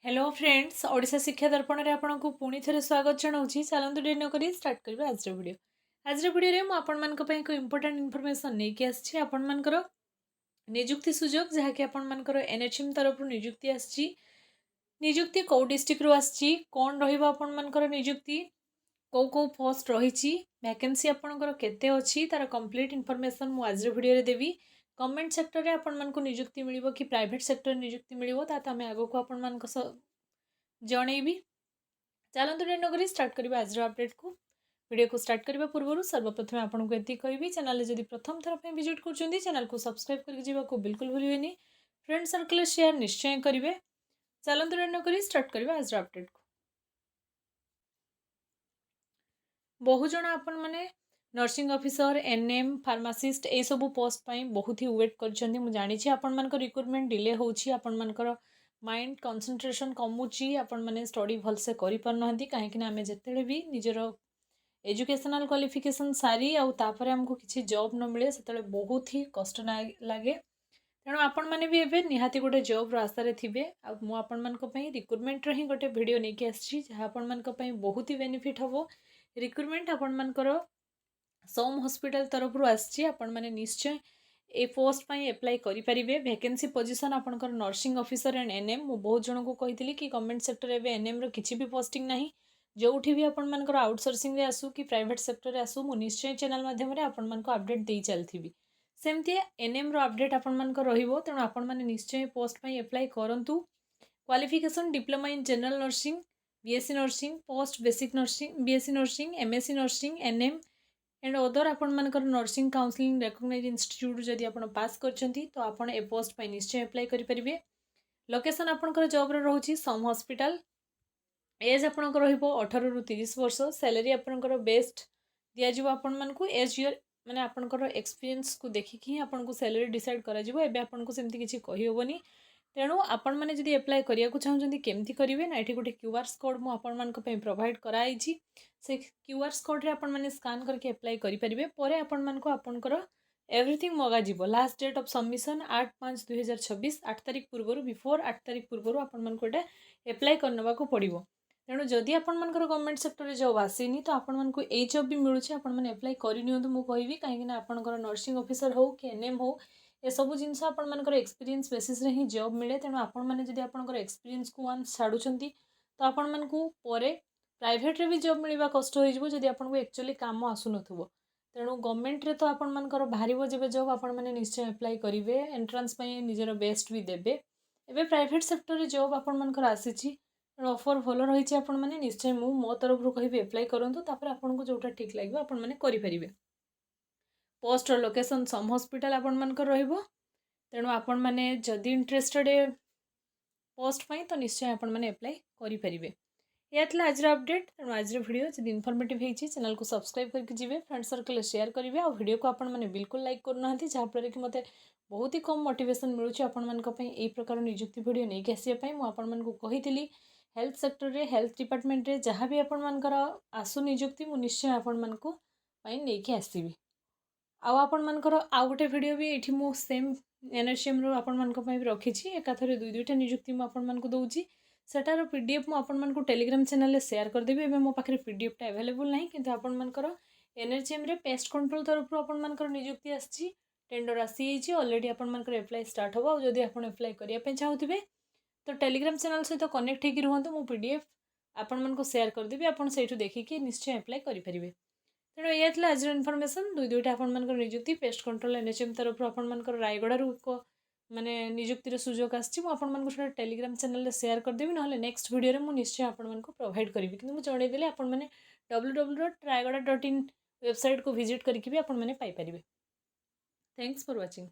Hello friends Odisha शिक्षा दर्पण में आपको पुणी थे स्वागत जनाऊँगी। चलते डेरी नक स्टार्ट करवा आज वीडियो। आज वीडियो में मुझे एक इंपोर्टेंट इनफॉरमेशन नहीं आसी आपंकर निजुक्ति सुजोग जहाँकि आपर एनएचएम तरफ निजुक्ति आसी निजुक्ति कौ डिस्ट्रिक्ट रू आसी कौन रपर निजुक्ति कौ कौ पोस्ट रही वैकेंसी आपंकर केते अच्छी तार कंप्लीट इनफॉरमेशन मुझे आज वीडियो देवी। गवर्नमेंट सेक्टर में आपण मानक निजुक्ति मिल कि प्राइवेट सेक्टर निजुक्ति मिल आम आग को आपण मान जनईबी। चलते डेरी नक स्टार्ट करवा आज अपडेट को। वीडियो को स्टार्ट करने पूर्व सर्वप्रथम आपको ये कहबी चैनल जब प्रथम थर पर विजिट कर चैनल को सब्सक्राइब करके बिल्कुल भूलें। फ्रेंड सर्कल शेयर निश्चय करेंगे। चलते डेरी नक स्टार्ट करवा आज अपडेट को। बहुजन आपण मैंने नर्सिंग ऑफिसर एनएम फार्मासिस्ट ए सब पोस्ट बहुत ही वेट कर जानी आपण मान रिक्रुटमेंट डिले होकर माइंड कंसंट्रेशन कमुची आपण मैंने स्टडी भलसे करना कहीं आम जिते भी निजर एजुकेशनल क्वालिफिकेशन सारी आउे आमको किसी जॉब न मिले से बहुत ही कष्ट लगे। तेणु आपण मैंने भी एवं निहाती गोटे जॉब आशारे थे मुझे रिक्रुटमेंट ही गोटे वीडियो नहीं आसी जहाँ आपण बहुत ही बेनिफिट हम। रिक्रुटमेंट आपण मानकर सोम हॉस्पिटल तरफ आसी मैंने निश्चय ए पोस्ट एप्लाई करेंगे। वैकेंसी पोजीशन आपंकर नर्सिंग ऑफिसर एंड एनएम मु बहुत जन को कही कि गवर्नमेंट सेक्टर एवं एनएम रो किसी भी पोस्टिंग ना जो भी आपंकर आउटसोर्सिंग रे आसू कि प्राइवेट सेक्टर आसू मु निश्चय चैनल माध्यम आपण अपडेट दे चलती सेमती एनएम रो अपडेट आपंकर तेणु आपण मैंने निश्चय पोस्ट एप्लाई करूँ। Qualification diploma in general nursing BSc nursing post basic nursing BSc nursing MSc nursing ANM and other आपंकर नर्सिंग काउंसलिंग रेकग्नाइज इंस्टीट्यूट जदि आप पास करछंती तो आपण ए पोस्ट निश्चय एप्लाई करेंगे। लोकेशन आपंकर जॉब रोचे सम हॉस्पिटल। एज आपंकर 18 ରୁ 30 वर्ष। सैलरी आपंकर बेस्ट दिज्व आपण मानक एज यूर माने आपंकर एक्सपीरियंस को देखिकी आपको सैलरी डिसाइड कर सेमती किसी कहीहबनी। तेणु आपण मैंने जब एप्लाई करने को चाहते केमती करेंगे ना ये गोटे क्यूआर कोड मुझे प्रोवाइड कराई से क्यूआर कोड रे मैंने स्कान करके एप्लाई करेंगे। पर आपंकर एवरीथिंग मगाजी लास्ट डेट ऑफ सबमिशन 8/5/2026 8 तारीख पूर्व बिफोर 8 तारीख पूर्व आपको एप्लाई करने को पड़ो। तेणु जदि आपंकर गवर्नमेंट सेक्टर में जॉब आसीनी तो आपको ये जॉब भी मिलूँ आपने एप्लाई करनी मुझे कहीं आपंकर नर्सिंग ऑफिसर हो कि एनएम हो ये सब जिनस आपर एक्सपीरियंस बेसिस ही जॉब मिले। तेणु आपने जब आप एक्सपीरियंस को वन्स छाड़ुंट तो आपण मानकू प्राइवेट रे भी जॉब मिलवा कष्ट हो आपको एक्चुअली काम आसुन। तेणु गवर्नमेंट रे तो आपंकर बाहर जब जॉब आपण मैंने निश्चय एप्लाई करेंगे एंट्रांस निजर बेस्ट भी देवे। एवं प्राइवेट सेक्टर रे जॉब आपंकर आसी तेणु ऑफर भल रही आपने निश्चय मो तरफ कहि एप्लाई करूँ आपको जोटा ठीक लगे आपने करेंगे। पोस्ट लोकेशन सम हॉस्पिटल आपंकर तेणु आपण मैंने जदि इंटरेस्टेड पोस्ट तो निश्चय आपण मैंने एप्लाई करेंगे। यह था आज अपडेट। तेणु आज वीडियो जब इनफॉर्मेटिव होती चैनल को सब्सक्राइब करके जी फ्रेंड सर्कल शेयर करेंगे और वीडियो को आपण मैंने बिल्कुल लाइक करना जहाँफल कि मत बहुत ही कम मोटिवेशन मिलूँ आपण यही प्रकार निजुक्ति वीडियो नहीं आसापी मुझे कही हेल्थ सेक्टर रे हेल्थ डिपार्टमेंट रे जहाँ भी आपंकर आसू निजुक्ति मु निश्चय आपण मानक नहीं आसबि। आपण मानकर आउ गोटे वीडियो भी ये मु सेम एनएचएम रो आपण मानक भी रखी एकाथरे दुईटा निजुक्ति मुझे दूसरी सेटार पीडीएफ मुझे टेलीग्राम चैनल शेयर करदेवी। एवं मो पाखे पीडीएफ टा अवेलेबल नहीं कि आपंकर एनएचएम रे पेस्ट कंट्रोल तरफ आपंकर निजुक्ति आसी टेंडर आसी ऑलरेडी आपंकर एप्लाई स्टार्ट हो। जदि आप एप्लाई करने चाहूबे तो टेलीग्राम चैनल सहित कनेक्ट होकर रुहतु मु पीडीएफ आपण शेयर करदेवी आपण से देखिए निश्चय एप्लाई करेंगे। तेणु ये आज इनफॉरमेशन दुईटा आपंकर निजुक्ति पेस्ट कंट्रोल एनएचएम तरफ आपंकर रायगड़ू माने निजुक्तिर सुजोग आसो टेलीग्राम चैनल शेयर करदेवी ना नेक्स्ट वीडियो में निश्चय आपको प्रोवाइड करी कि जनईदेली आपने www.rayagada.in वेबसाइट को विजिट करके भी आपने पाइपर। Thanks for watching.